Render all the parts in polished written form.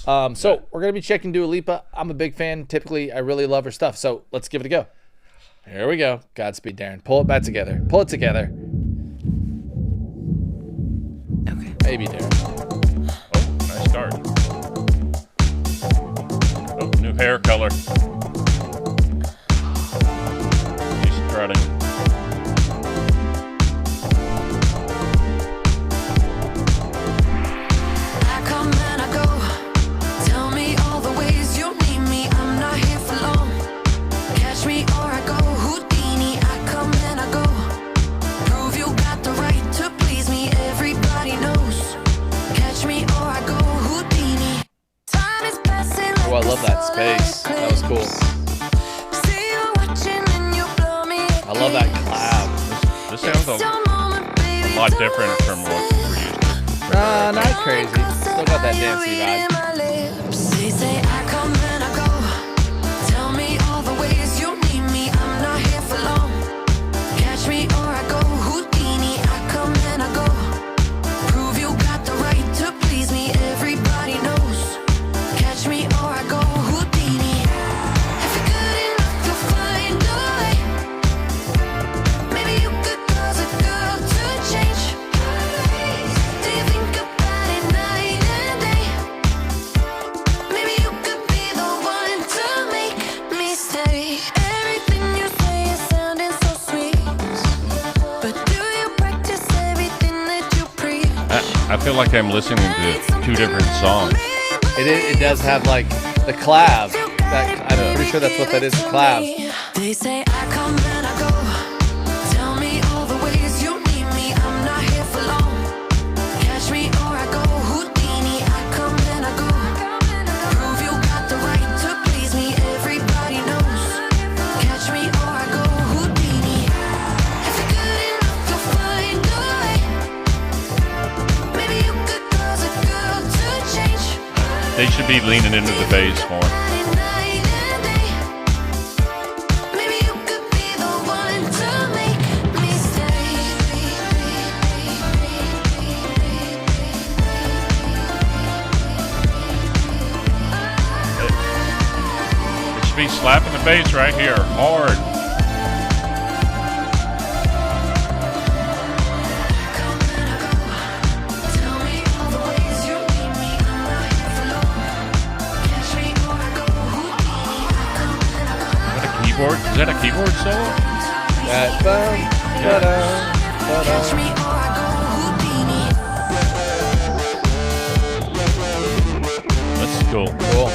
So we're going to be checking Dua Lipa. I'm a big fan. Typically, I really love her stuff. So let's give it a go. Here we go. Godspeed, Darren. Pull it back together. Pull it together. Okay. Maybe, Darren. Oh, nice start. Oh, new hair color. She's strutting. I come and I go. Tell me all the ways you need me. I'm not here for long. Catch me or I go. Houdini. I come and I go. Prove you got the right to please me. Everybody knows. Catch me or I go. Houdini. Time is passing. Oh, I love that space. That was cool. See you watching and you blow me. I love that collab. This sounds a lot different from what we're used to. Not crazy. Still got that dancey vibe. They say I come and I go. Tell me all the ways you need me. I'm not here for long. Catch me or I go. Houdini. I come and I go. Prove you got the right to please me. Everybody knows. Catch me or I go. Houdini. If you're good enough, you'll find a way. Maybe you could cause a girl to change. Do you think about it night and day? Maybe you could be the one to make me stay. Everything you say is sounding so sweet, but do you practice everything that you preach? I feel like I'm listening to two different songs. It does have like the collab. I'm pretty sure that's what that is, the collab. They say I come and I go. Tell me all the ways you need me. I'm not here for long. Catch me or I go. Houdini. I come and I go. Prove you got the right to please me. Everybody knows. Catch me or I go. Houdini. If you're good enough, you'll find a way. Maybe you could cause a girl to change. They should be leaning into the bass more. Night and day. Maybe you could be the one to make me stay. It should be slapping the bass right here, hard. Come and I go. Tell me all the ways you need me. I'm not here for long. Catch me or I go. Houdini. I come and I go. Is that a keyboard? Is that a keyboard solo? Catch me or I go. Houdini. That's cool. Cool.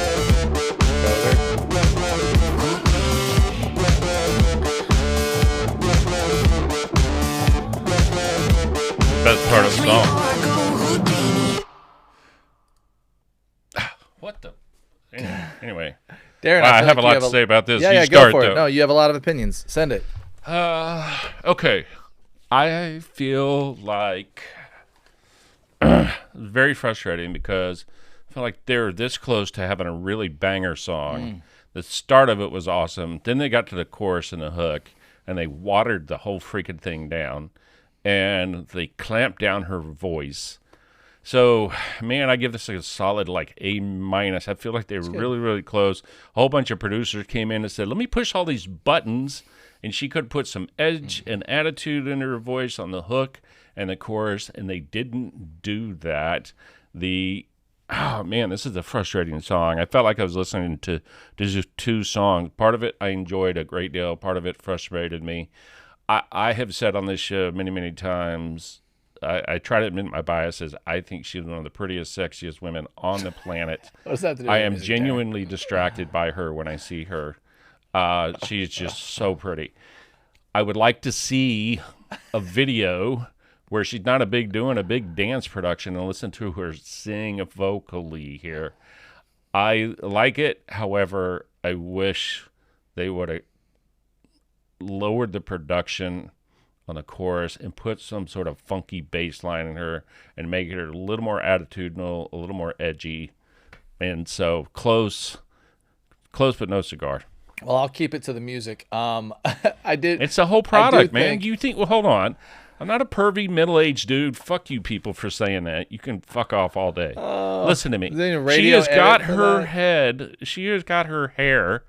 Best part of the Catch me or song. I go. Houdini. What the? Anyway. Darren, Wow, I feel have a like lot you to say about this. Yeah, You yeah, start, go for it. though. No, you have a lot of opinions. Send it. Okay. I feel like very frustrating because I feel like they're this close to having a really banger song. The start of it was awesome. Then they got to the chorus and the hook, and they watered the whole freaking thing down, and they clamped down her voice. So, man, I give this a solid like A minus. I feel like they were really, really close. A whole bunch of producers came in and said, let me push all these buttons. And she could put some edge and attitude in her voice on the hook and the chorus, and they didn't do that. Oh, man, this is a frustrating song. I felt like I was listening to just two songs. Part of it I enjoyed a great deal. Part of it frustrated me. I have said on this show many, many times, I try to admit my biases. I think she's one of the prettiest, sexiest women on the planet. What's that to do I with am music, genuinely distracted by her when I see her. She's just so pretty. I would like to see a video where she's not doing a big dance production and listen to her sing vocally here. I like it. However, I wish they would have lowered the production on the chorus and put some sort of funky bass line in her and make her a little more attitudinal, a little more edgy. And so close but no cigar. Well, I'll keep it to the music. I did. It's the whole product, man. You think? Well, hold on. I'm not a pervy middle-aged dude. Fuck you people for saying that. You can fuck off all day. Listen to me. She has got her head. She has got her hair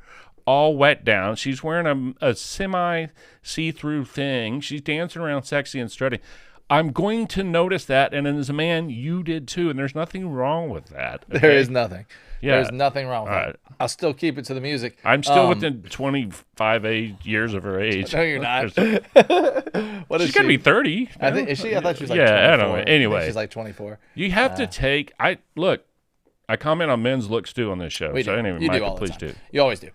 all wet down. She's wearing a semi see-through thing. She's dancing around sexy and strutting. I'm going to notice that, and as a man, you did too, and there's nothing wrong with that. Okay? There is nothing. Yeah. There's nothing wrong with that. I'll still keep it to the music. I'm still within 25 years of her age. No, you're not. What is She's going to be 30. I think, is she? I thought she was like 24. I don't know. Anyway. She's like 24. You have to take... I comment on men's looks too on this show. We do. Anyway, You Michael, do all the please time. do. You always do.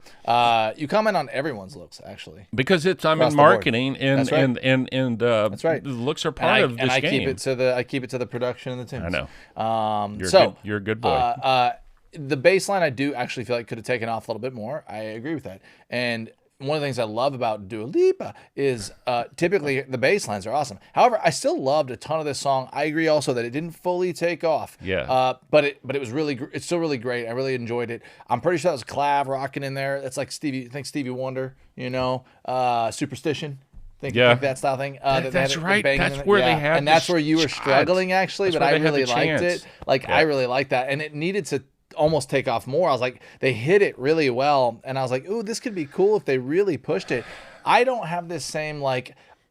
You comment on everyone's looks, actually. Because I'm Across in the board. marketing, and That's right. and That's right. the looks are part of this and I game. keep it to the production and the tunes. I know. So you're a good boy. The bass line I do actually feel like could have taken off a little bit more. I agree with that. And one of the things I love about Dua Lipa is typically the bass lines are awesome. However, I still loved a ton of this song. I agree also that it didn't fully take off. Yeah. But it was it's still really great. I really enjoyed it. I'm pretty sure that was Clav rocking in there. That's like Stevie Wonder, Superstition. Think that style thing. That's right. That's where they had and that's where you were struggling actually, but I really liked it. I really liked that, and it needed to almost take off more. I was like, they hit it really well, and I was like, ooh, this could be cool if they really pushed it. I don't have this same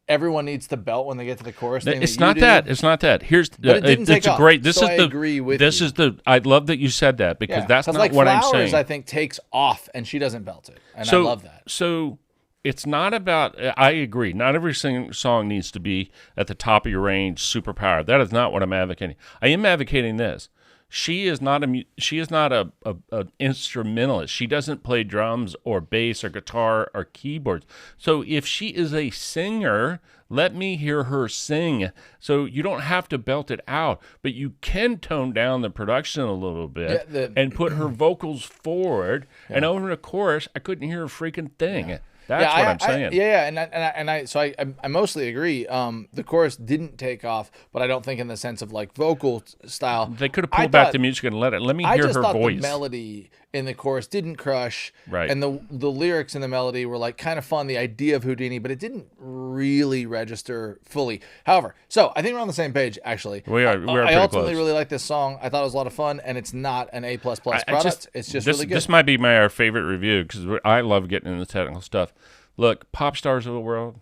everyone needs to belt when they get to the chorus thing. It's not that. It's not that. Here's but it didn't take off. Great. This so is I the. agree with this you. is the. I love that you said that because that's not what I'm Flowers, saying. I think takes off and she doesn't belt it, and I love that. So it's not about. I agree. Not every song needs to be at the top of your range, super powered. That is not what I'm advocating. I am advocating this. She is not a instrumentalist. She doesn't play drums or bass or guitar or keyboards. So if she is a singer, let me hear her sing. So you don't have to belt it out, but you can tone down the production a little bit and put her vocals forward. Yeah. And over the chorus, I couldn't hear a freaking thing. Yeah. That's what I'm saying. I mostly agree. The chorus didn't take off, but I don't think in the sense of vocal style. They could have pulled back the music and let me hear her voice. I just thought the melody in the chorus didn't crush, right? And the lyrics in the melody were kind of fun. The idea of Houdini, but it didn't really register fully. However, so I think we're on the same page. Actually, we are. I ultimately really like this song. I thought it was a lot of fun, and it's not an A++ product. It's just really good. This might be our favorite review because I love getting into the technical stuff. Look, pop stars of the world,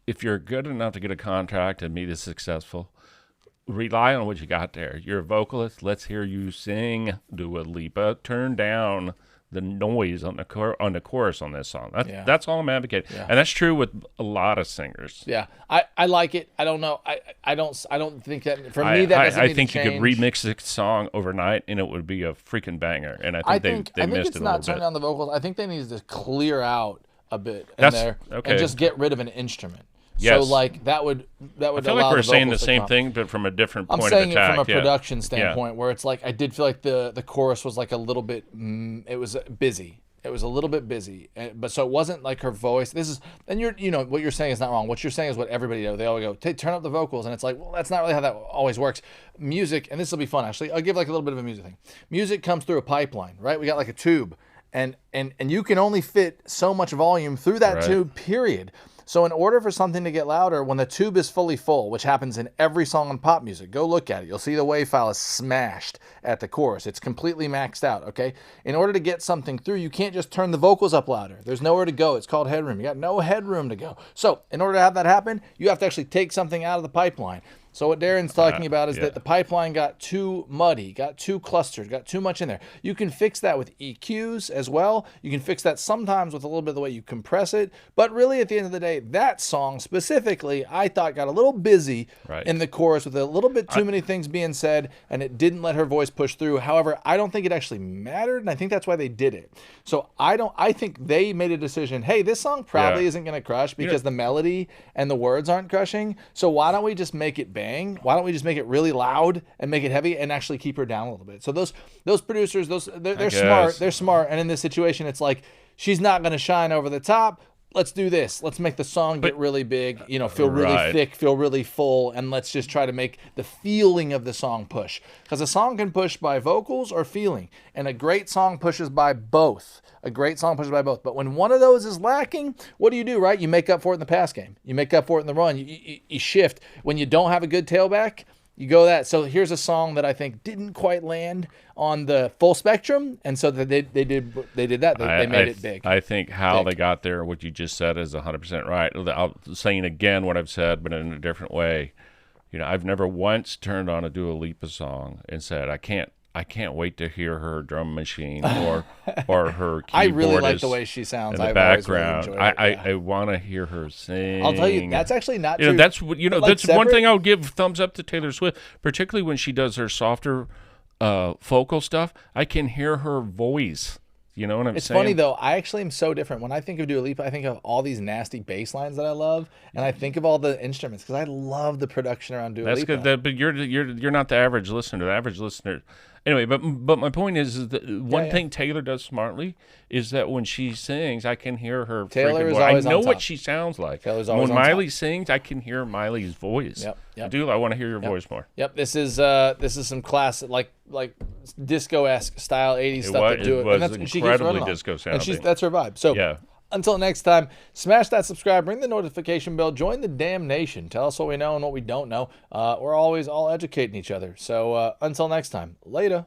if you're good enough to get a contract and be this successful, rely on what you got there. You're a vocalist. Let's hear you sing, Dua Lipa. Turn down the noise on the chorus on this song. That's all I'm advocating, and that's true with a lot of singers. Yeah, I like it. I don't know. I don't think that for me that doesn't I need think to you could change. remix this song overnight and it would be a freaking banger. And I think they missed it a little bit. It's not turning down the vocals. I think they need to clear out a bit okay. and just get rid of an instrument. Yes. So that would I feel like we're saying the same thing, but from a different point of attack. I'm saying it from a production standpoint, where it's I did feel like the chorus was a little bit. It was busy. It was a little bit busy, but so it wasn't like her voice. This is, and what you're saying is not wrong. What you're saying is what everybody does. They always go, turn up the vocals, and it's well, that's not really how that always works. Music, and this will be fun actually. I'll give a little bit of a music thing. Music comes through a pipeline, right? We got a tube. And you can only fit so much volume through that tube, period. So in order for something to get louder, when the tube is fully full, which happens in every song in pop music, go look at it. You'll see the wave file is smashed at the chorus. It's completely maxed out, okay? In order to get something through, you can't just turn the vocals up louder. There's nowhere to go. It's called headroom. You got no headroom to go. So in order to have that happen, you have to actually take something out of the pipeline. So what Darren's talking about is that the pipeline got too muddy, got too clustered, got too much in there. You can fix that with EQs as well. You can fix that sometimes with a little bit of the way you compress it. But really, at the end of the day, that song specifically, I thought got a little busy in the chorus with a little bit too many things being said, and it didn't let her voice push through. However, I don't think it actually mattered, and I think that's why they did it. So I think they made a decision, hey, this song probably isn't going to crush because the melody and the words aren't crushing. So why don't we just make it bang? Why don't we just make it really loud and make it heavy and actually keep her down a little bit? So those producers, they're smart. They're smart. And in this situation, it's she's not going to shine over the top. let's do this. Let's make the song get really big, you know, feel really Right. thick, feel really full, and let's just try to make the feeling of the song push. Because a song can push by vocals or feeling, and a great song pushes by both. A great song pushes by both. But when one of those is lacking, what do, right? You make up for it in the pass game. You make up for it in the run. You shift. When you don't have a good tailback, you go that. So here's a song that I think didn't quite land on the full spectrum, and so they did that. They made it big. I think how they got there, what you just said, is 100% right. I'm saying again what I've said, but in a different way. You know, I've never once turned on a Dua Lipa song and said, I can't wait to hear her drum machine or her keyboardist. I really like the way she sounds. In the background. I want to hear her sing. I'll tell you, that's actually not true. That's one thing I'll give thumbs up to Taylor Swift, particularly when she does her softer vocal stuff. I can hear her voice. You know what I'm saying? It's funny though. I actually am so different. When I think of Dua Lipa, I think of all these nasty bass lines that I love, and I think of all the instruments because I love the production around Dua Lipa. That's good. But you're not the average listener. The average listener. Anyway, but my point is that one thing Taylor does smartly is that when she sings, I can hear her. Taylor is voice. always I know on what top. she sounds like. Taylor's always when on Miley top. sings, I can hear Miley's voice. Yep. Dude, I want to hear your voice more. Yep. This is some classic like disco-esque style 80s stuff. It was incredibly disco sounding. And that's her vibe. So yeah. Until next time, smash that subscribe, ring the notification bell, join the damn nation. Tell us what we know and what we don't know. We're always all educating each other. So until next time, later.